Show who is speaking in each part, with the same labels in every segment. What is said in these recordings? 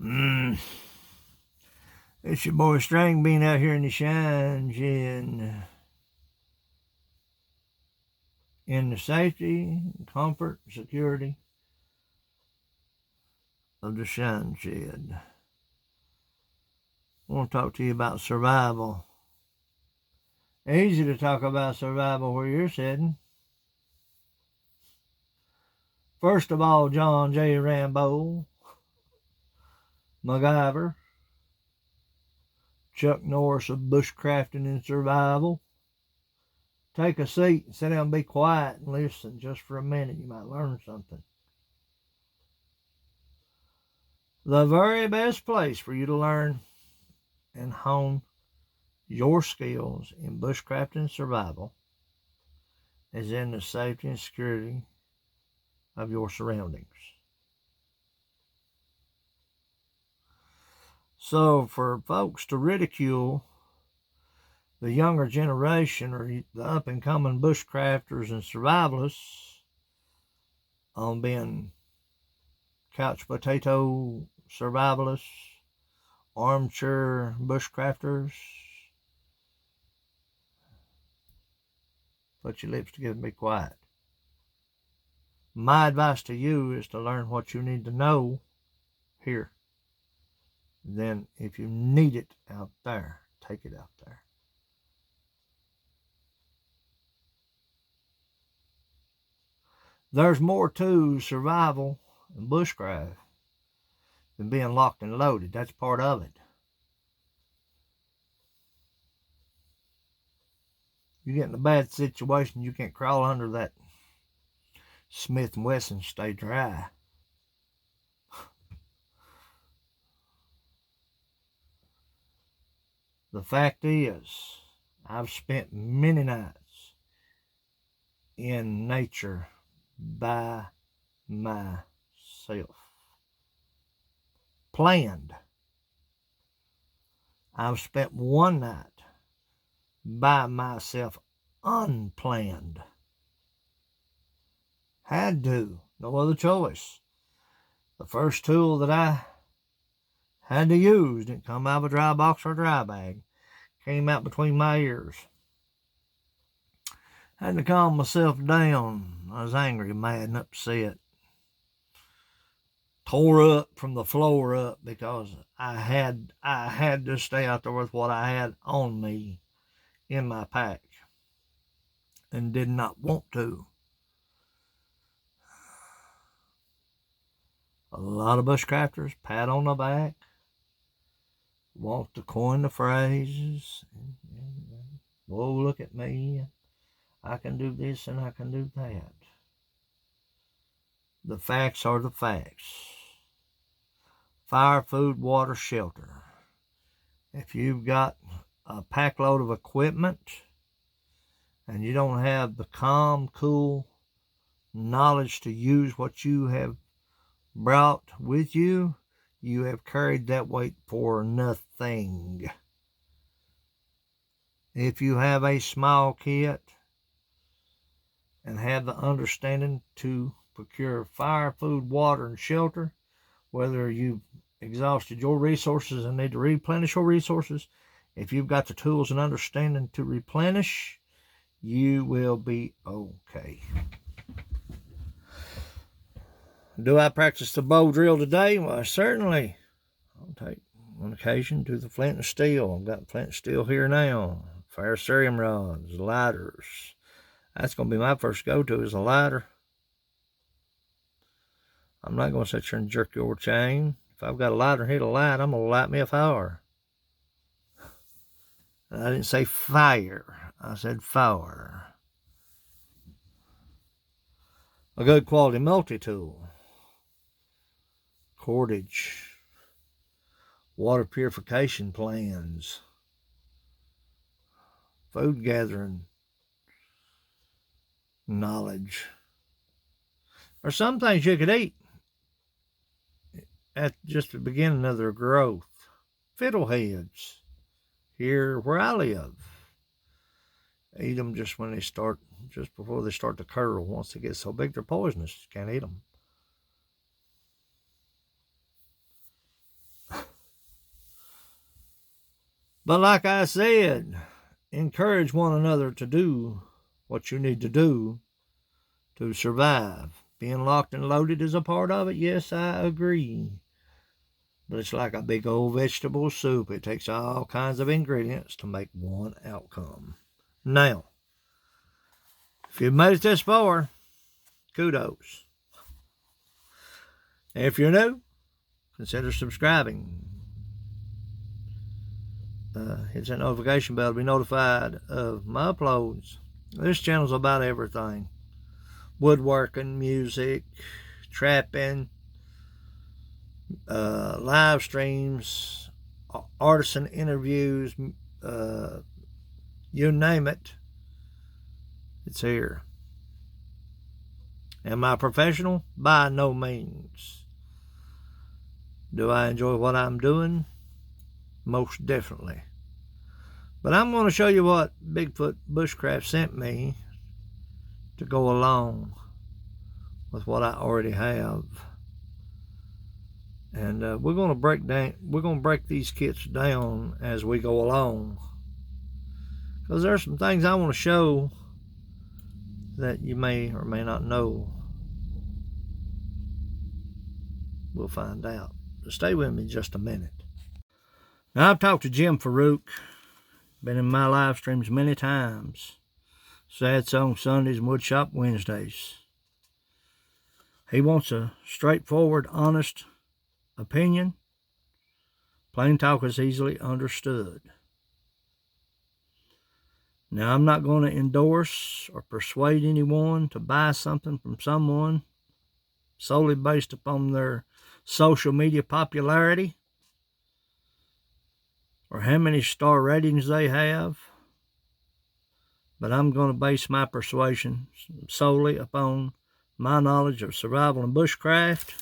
Speaker 1: Mm. It's your boy String being out here in the shines in the safety, comfort, security of the shine shed. I want to talk to you about survival. Easy to talk about survival where you're sitting. First of all, John J. Rambo, MacGyver, Chuck Norris of Bushcrafting and Survival. Take a seat and sit down and be quiet and listen just for a minute. You might learn something. The very best place for you to learn and hone your skills in bushcraft and survival is in the safety and security of your surroundings. So for folks to ridicule the younger generation or the up-and-coming bushcrafters and survivalists on being couch potato survivalists, armchair bushcrafters, put your lips together and be quiet. My advice to you is to learn what you need to know here. Then if you need it out there, take it out there. There's more to survival and bushcraft than being locked and loaded. That's part of it. You get in a bad situation, you can't crawl under that Smith & Wesson, stay dry. The fact is, I've spent many nights in nature by myself. Planned. I've spent one night by myself unplanned. Had to. No other choice. The first tool that I had to use didn't come out of a dry box or a dry bag. Came out between my ears. Had to calm myself down. I was angry, mad, and upset. Tore up from the floor up because I had to stay out there with what I had on me in my pack and did not want to. A lot of bushcrafters pat on the back, want to coin the phrases. Whoa, look at me. I can do this and I can do that. The facts are the facts. Fire, food, water, shelter. If you've got a pack load of equipment and you don't have the calm, cool knowledge to use what you have brought with you, you have carried that weight for nothing. If you have a small kit and have the understanding to procure fire, food, water, and shelter, whether you've exhausted your resources and need to replenish your resources, if you've got the tools and understanding to replenish, you will be okay. Do I practice the bow drill today? Well, certainly. I'll take on occasion to the flint and steel. I've got flint and steel here now. Ferrocerium rods, lighters. That's going to be my first go-to is a lighter. I'm not going to sit here and jerk your chain. If I've got a lighter and hit a light, I'm going to light me a fire. I didn't say fire. I said fire. A good quality multi-tool. Cordage. Water purification plans. Food gathering knowledge. There's some things you could eat at just the beginning of their growth. Fiddleheads, here where I live, eat them just when they start, just before they start to curl. Once they get so big, they're poisonous. You can't eat them. But like I said, encourage one another to do what you need to do to survive. Being locked and loaded is a part of it. Yes, I agree. But it's like a big old vegetable soup. It takes all kinds of ingredients to make one outcome. Now, if you've made it this far, kudos. If you're new, consider subscribing. Hit that notification bell to be notified of my uploads. This channel's about everything. Woodworking, music, trapping, live streams, artisan interviews, you name it, it's here. Am I professional? By no means. Do I enjoy what I'm doing? Most definitely. But I'm going to show you what Bigfoot Bushcraft sent me to go along with what I already have. And we're going to break these kits down as we go along, because there's some things I want to show that you may or may not know. We'll find out. So stay with me just a minute. Now, I've talked to Jim Farouk, been in my live streams many times. Sad Song Sundays and Woodshop Wednesdays. He wants a straightforward, honest opinion. Plain talk is easily understood. Now, I'm not going to endorse or persuade anyone to buy something from someone solely based upon their social media popularity or how many star ratings they have. But I'm going to base my persuasion solely upon my knowledge of survival and bushcraft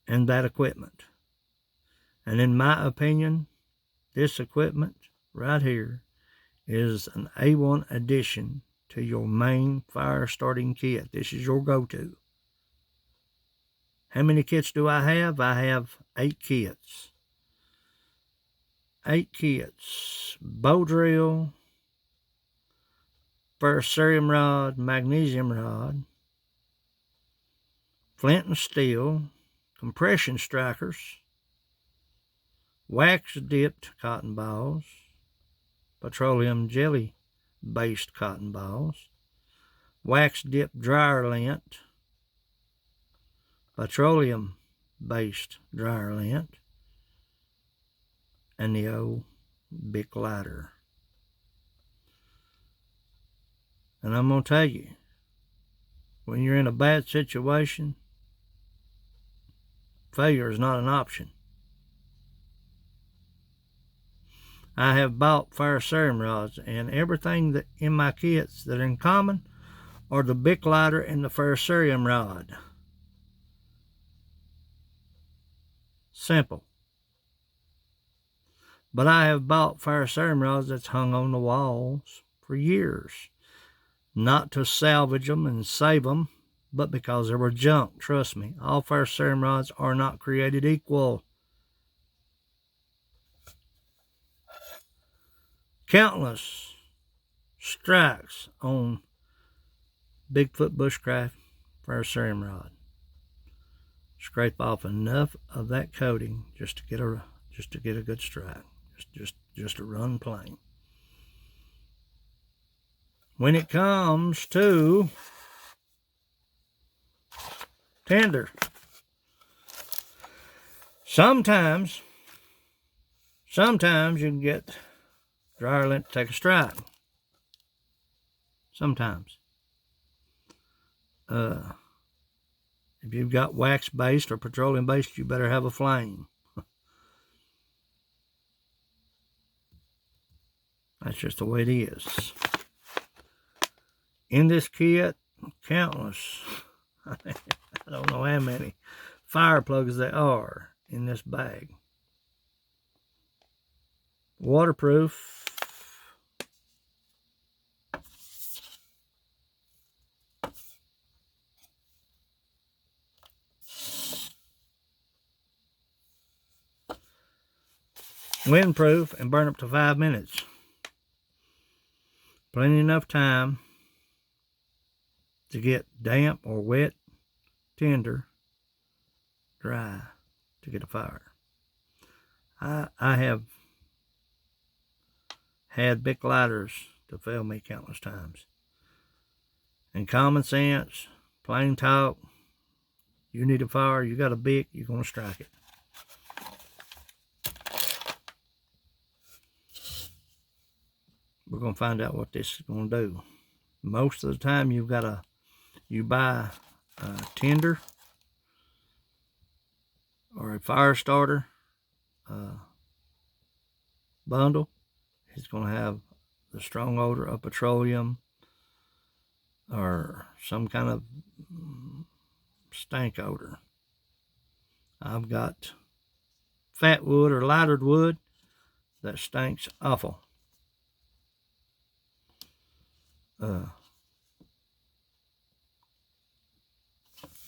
Speaker 1: and that equipment. And in my opinion, this equipment right here is an A1 addition to your main fire starting kit. This is your go-to. How many kits do I have? I have 8 kits. 8 kits. Bow drill, ferrocerium rod, magnesium rod, flint and steel, compression strikers, wax-dipped cotton balls, petroleum jelly-based cotton balls, wax-dipped dryer lint, petroleum-based dryer lint, and the old Bic lighter. And I'm going to tell you, when you're in a bad situation, failure is not an option. I have bought ferrocerium rods, and everything that in my kits that are in common are the Bic lighter and the ferrocerium rod. Simple. But I have bought ferrocerium rods that's hung on the walls for years. Not to salvage them and save them, but because they were junk. Trust me, all ferrocerium rods are not created equal. Countless strikes on Bigfoot Bushcraft ferrocerium rod. Scrape off enough of that coating just to get a good strike. Just to run plain. When it comes to tinder, sometimes you can get dryer lint to take a strike. Sometimes. If you've got wax-based or petroleum-based, you better have a flame. That's just the way it is. In this kit, countless, I don't know how many fire plugs there are in this bag. Waterproof. Windproof and burn up to 5 minutes. Plenty enough time to get damp or wet, tender, dry to get a fire. I have had Bic lighters to fail me countless times. And common sense, plain talk, you need a fire, you got a Bic, you're going to strike it. We're going to find out what this is going to do. Most of the time you buy a tinder or a fire starter bundle. It's going to have the strong odor of petroleum or some kind of stank odor. I've got fat wood or lightered wood that stinks awful.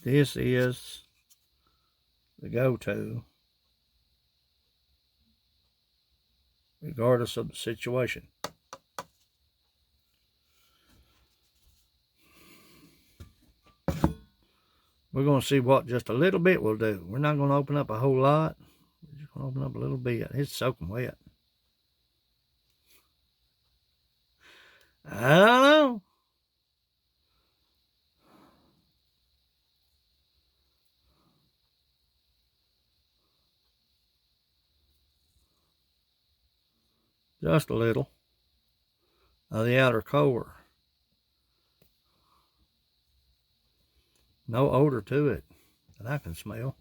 Speaker 1: This is the go-to regardless of the situation. We're going to see what just a little bit will do. We're not going to open up a whole lot. We're just going to open up a little bit. It's soaking wet. I don't know. Just a little of the outer core. No odor to it that I can smell.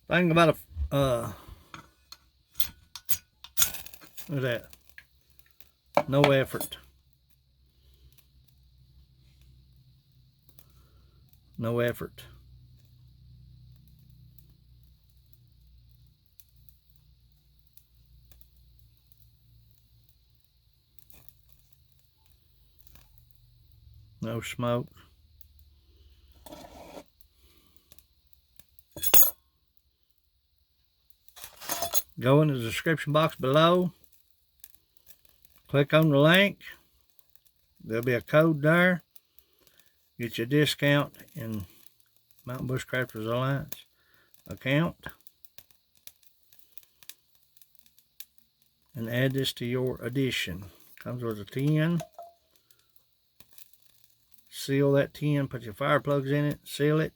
Speaker 1: Thing about look at that. No effort. No effort. No smoke. Go in the description box below. Click on the link. There'll be a code there. Get your discount in Mountain Bushcrafters Alliance account. And add this to your addition. Comes with a tin. Seal that tin, put your fire plugs in it, seal it,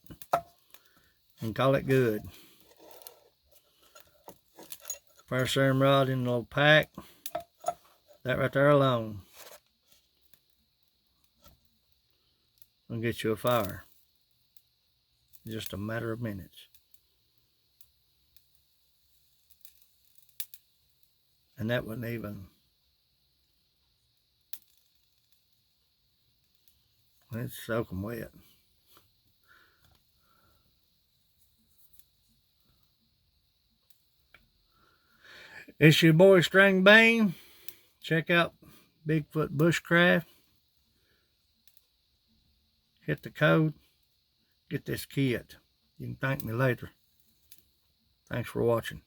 Speaker 1: and call it good. Fire serum rod in a little pack. That right there alone will get you a fire. Just a matter of minutes. And that wasn't even. It's soaking wet. It's your boy String Bean. Check out Bigfoot Bushcraft. Hit the code. Get this kit. You can thank me later. Thanks for watching.